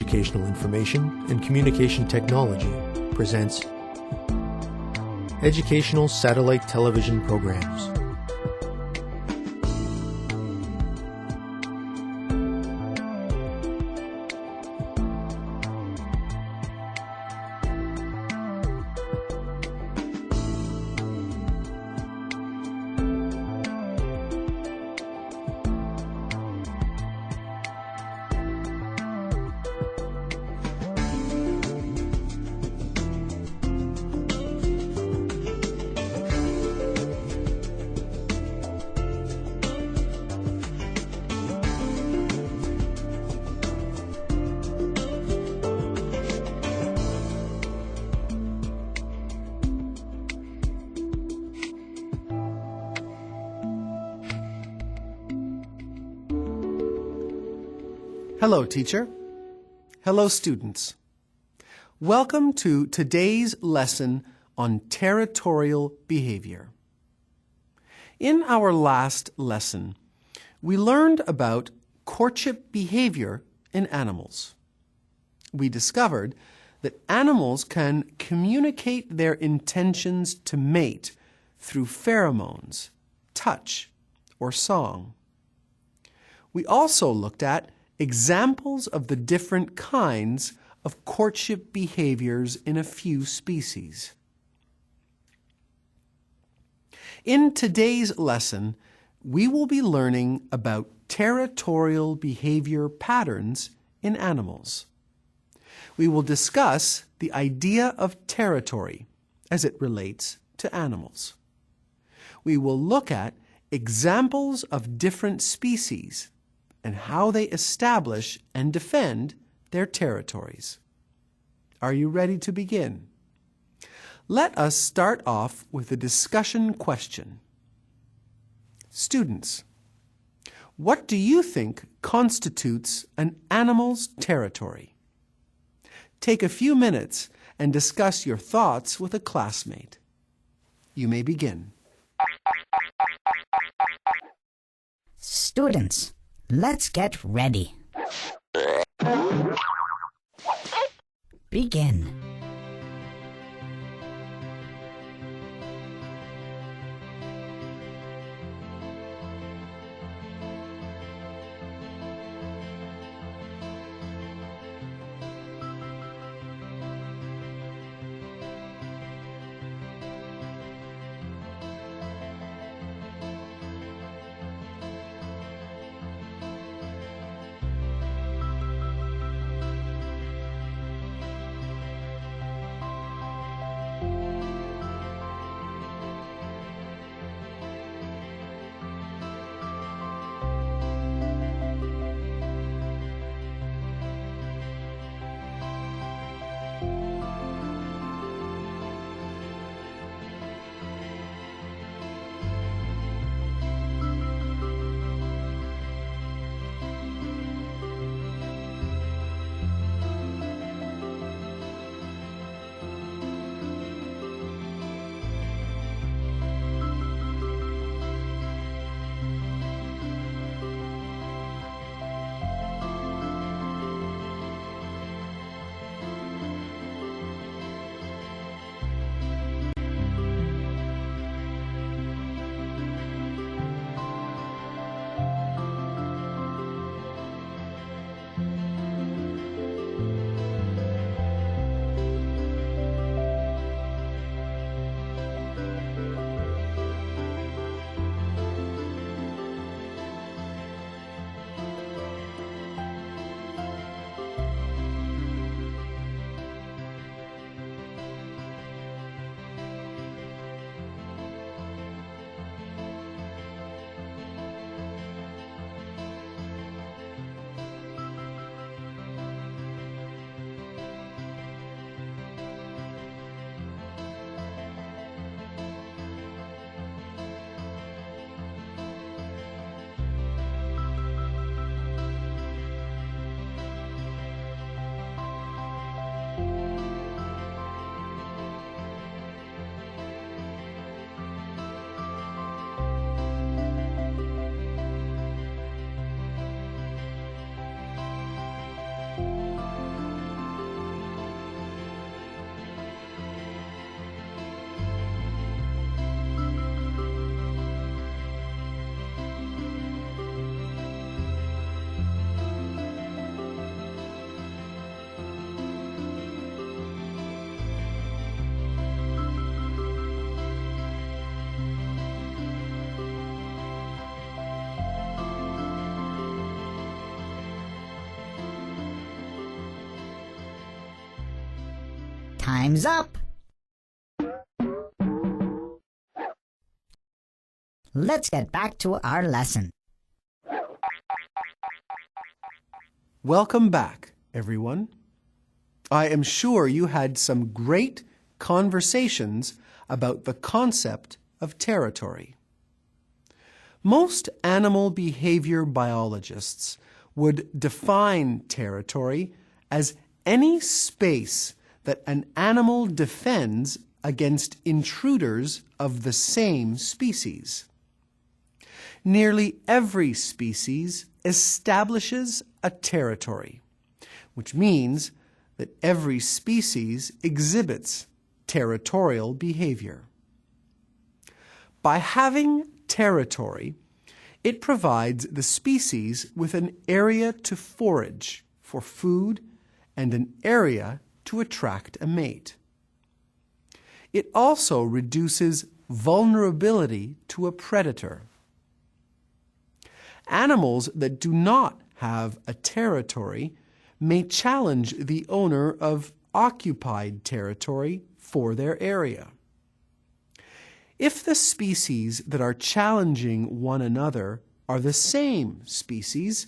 Educational Information and Communication Technology presents Educational Satellite Television Programs. Hello, teacher. Hello, students. Welcome to today's lesson on territorial behavior. In our last lesson, we learned about courtship behavior in animals. We discovered that animals can communicate their intentions to mate through pheromones, touch, or song. We also looked at examples of the different kinds of courtship behaviors in a few species. In today's lesson, we will be learning about territorial behavior patterns in animals. We will discuss the idea of territory as it relates to animals. We will look at examples of different species and how they establish and defend their territories. Are you ready to begin? Let us start off with a discussion question. Students, what do you think constitutes an animal's territory? Take a few minutes and discuss your thoughts with a classmate. You may begin. Students, let's get ready. Begin. Time's up. Let's get back to our lesson. Welcome back, everyone. I am sure you had some great conversations about the concept of territory. Most animal behavior biologists would define territory as any space that an animal defends against intruders of the same species. Nearly every species establishes a territory, which means that every species exhibits territorial behavior. By having territory, it provides the species with an area to forage for food and an area to attract a mate. It also reduces vulnerability to a predator. Animals that do not have a territory may challenge the owner of occupied territory for their area. If the species that are challenging one another are the same species,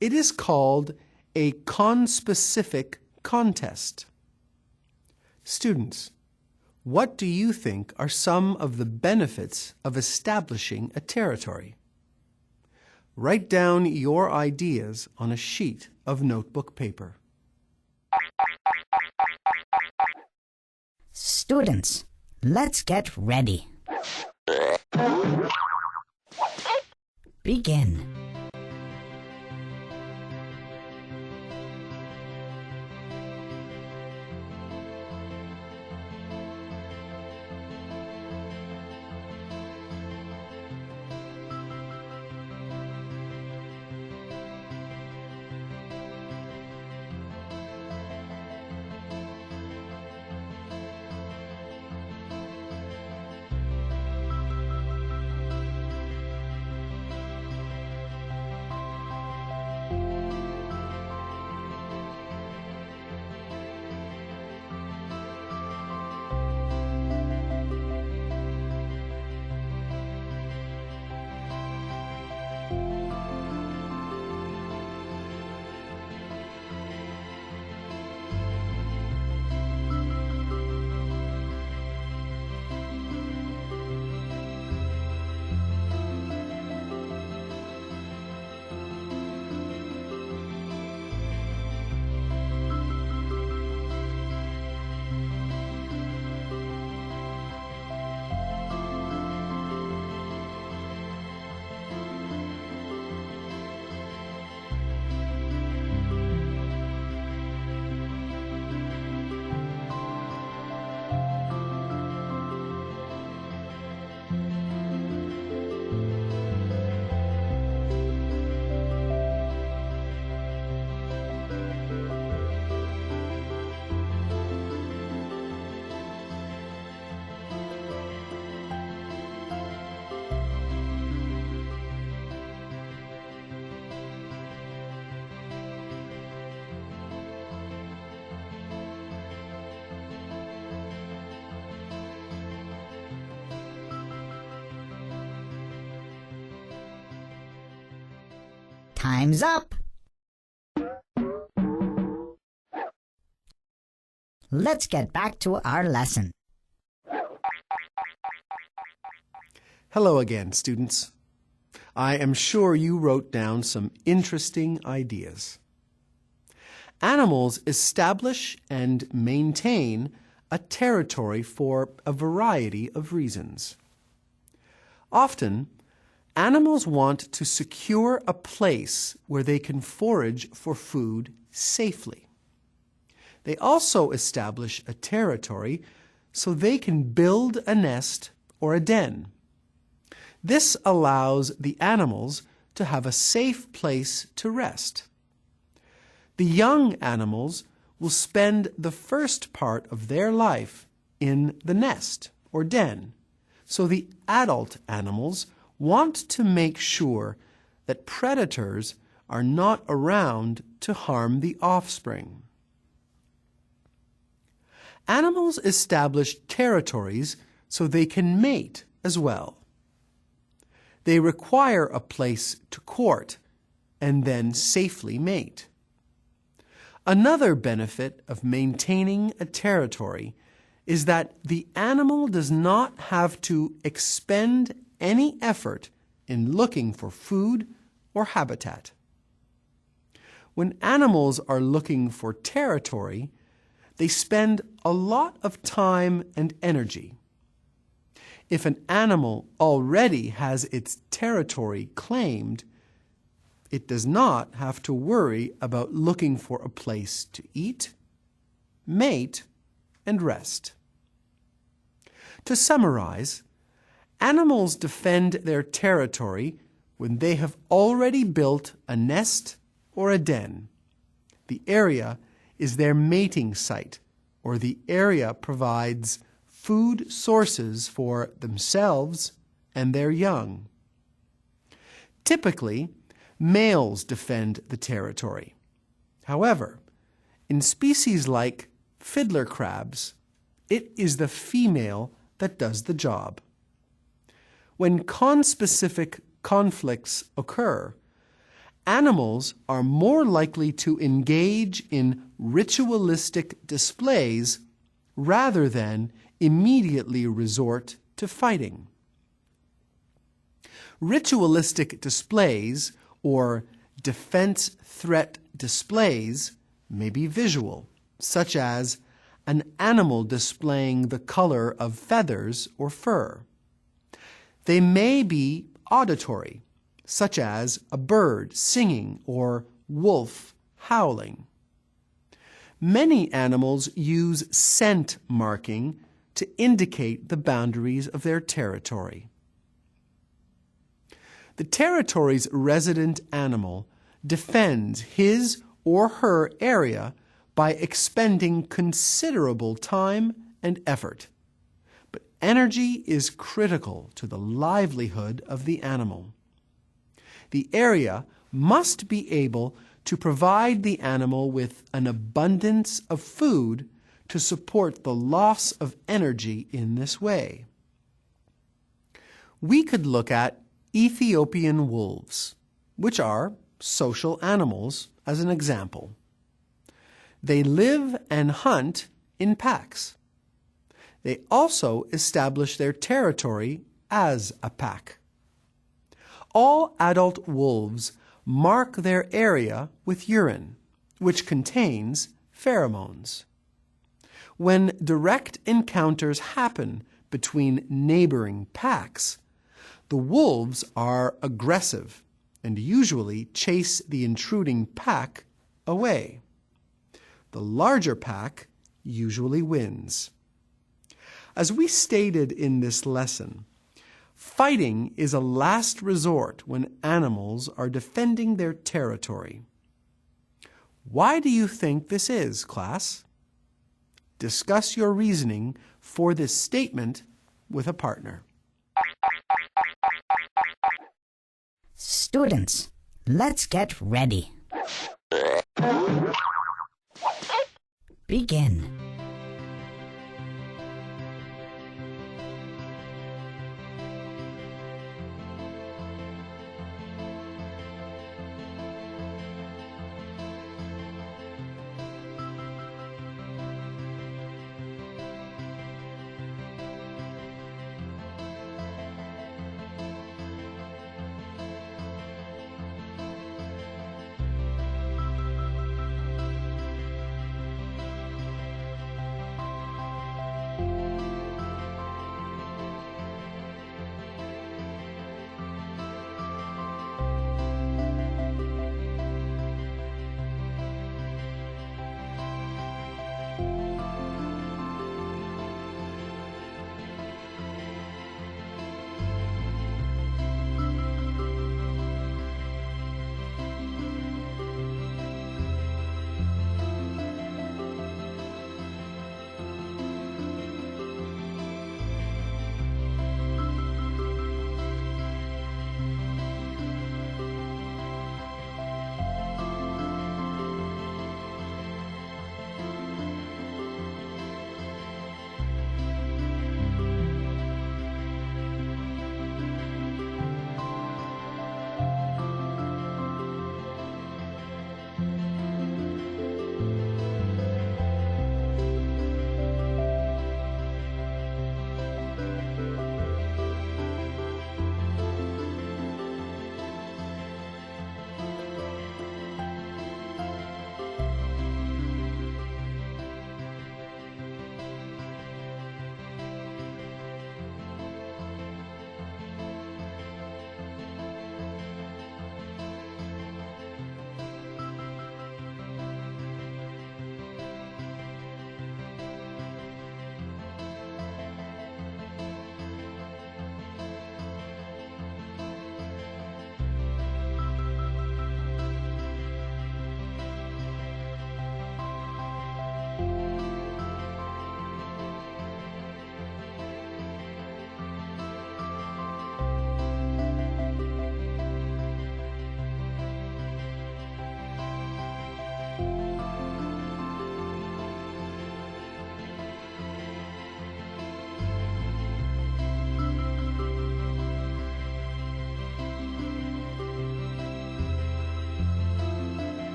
it is called a conspecific contest. Students, what do you think are some of the benefits of establishing a territory? Write down your ideas on a sheet of notebook paper. Students, let's get ready. Begin. Time's up. Let's get back to our lesson. Hello again, students. I am sure you wrote down some interesting ideas. Animals establish and maintain a territory for a variety of reasons. Often, animals want to secure a place where they can forage for food safely. They also establish a territory so they can build a nest or a den. This allows the animals to have a safe place to rest. The young animals will spend the first part of their life in the nest or den, so the adult animals want to make sure that predators are not around to harm the offspring. Animals establish territories so they can mate as well. They require a place to court and then safely mate. Another benefit of maintaining a territory is that the animal does not have to expend any effort in looking for food or habitat. When animals are looking for territory, they spend a lot of time and energy. If an animal already has its territory claimed, it does not have to worry about looking for a place to eat, mate, and rest. To summarize, animals defend their territory when they have already built a nest or a den. The area is their mating site, or the area provides food sources for themselves and their young. Typically, males defend the territory. However, in species like fiddler crabs, it is the female that does the job. When conspecific conflicts occur, animals are more likely to engage in ritualistic displays rather than immediately resort to fighting. Ritualistic displays or defense threat displays may be visual, such as an animal displaying the color of feathers or fur. They may be auditory, such as a bird singing or wolf howling. Many animals use scent marking to indicate the boundaries of their territory. The territory's resident animal defends his or her area by expending considerable time and effort. But energy is critical to the livelihood of the animal. The area must be able to provide the animal with an abundance of food to support the loss of energy in this way. We could look at Ethiopian wolves, which are social animals, as an example. They live and hunt in packs. They also establish their territory as a pack. All adult wolves mark their area with urine, which contains pheromones. When direct encounters happen between neighboring packs, the wolves are aggressive and usually chase the intruding pack away. The larger pack usually wins. As we stated in this lesson, fighting is a last resort when animals are defending their territory. Why do you think this is, class? Discuss your reasoning for this statement with a partner. Students, let's get ready. Begin.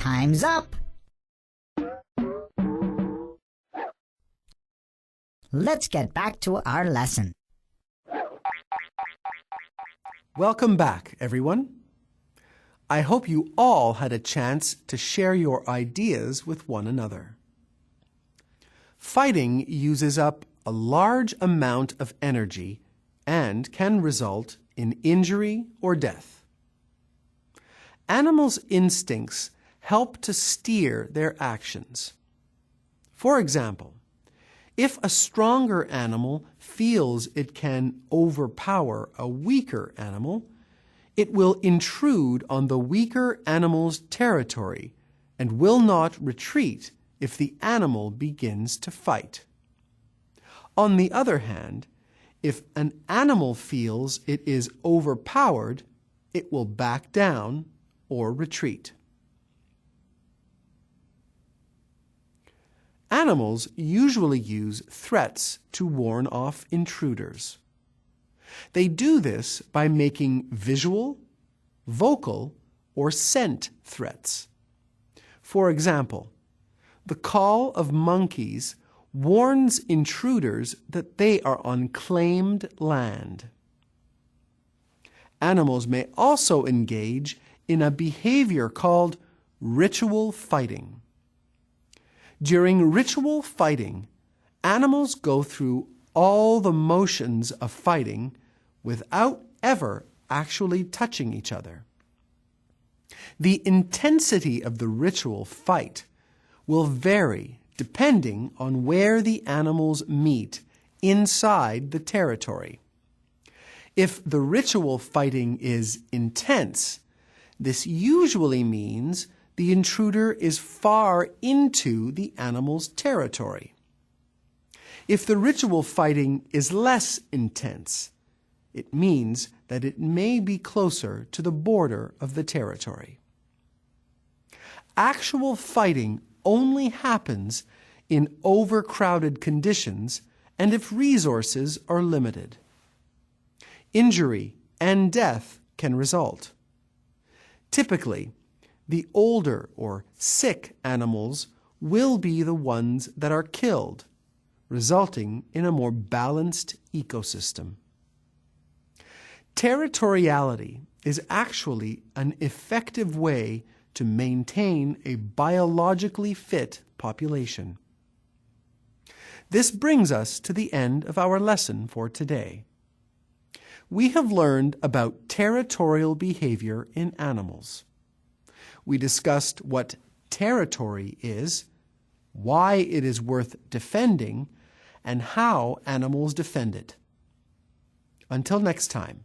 Time's up. Let's get back to our lesson. Welcome back, everyone. I hope you all had a chance to share your ideas with one another. Fighting uses up a large amount of energy and can result in injury or death. Animals' instincts help to steer their actions. For example, if a stronger animal feels it can overpower a weaker animal, it will intrude on the weaker animal's territory and will not retreat if the animal begins to fight. On the other hand, if an animal feels it is overpowered, it will back down or retreat. Animals usually use threats to warn off intruders. They do this by making visual, vocal, or scent threats. For example, the call of monkeys warns intruders that they are on claimed land. Animals may also engage in a behavior called ritual fighting. During ritual fighting, animals go through all the motions of fighting without ever actually touching each other. The intensity of the ritual fight will vary depending on where the animals meet inside the territory. If the ritual fighting is intense, this usually means the intruder is far into the animal's territory. If the ritual fighting is less intense, it means that it may be closer to the border of the territory. Actual fighting only happens in overcrowded conditions and if resources are limited. Injury and death can result. Typically, the older or sick animals will be the ones that are killed, resulting in a more balanced ecosystem. Territoriality is actually an effective way to maintain a biologically fit population. This brings us to the end of our lesson for today. We have learned about territorial behavior in animals. We discussed what territory is, why it is worth defending, and how animals defend it. Until next time,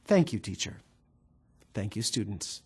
thank you, teacher. Thank you, students.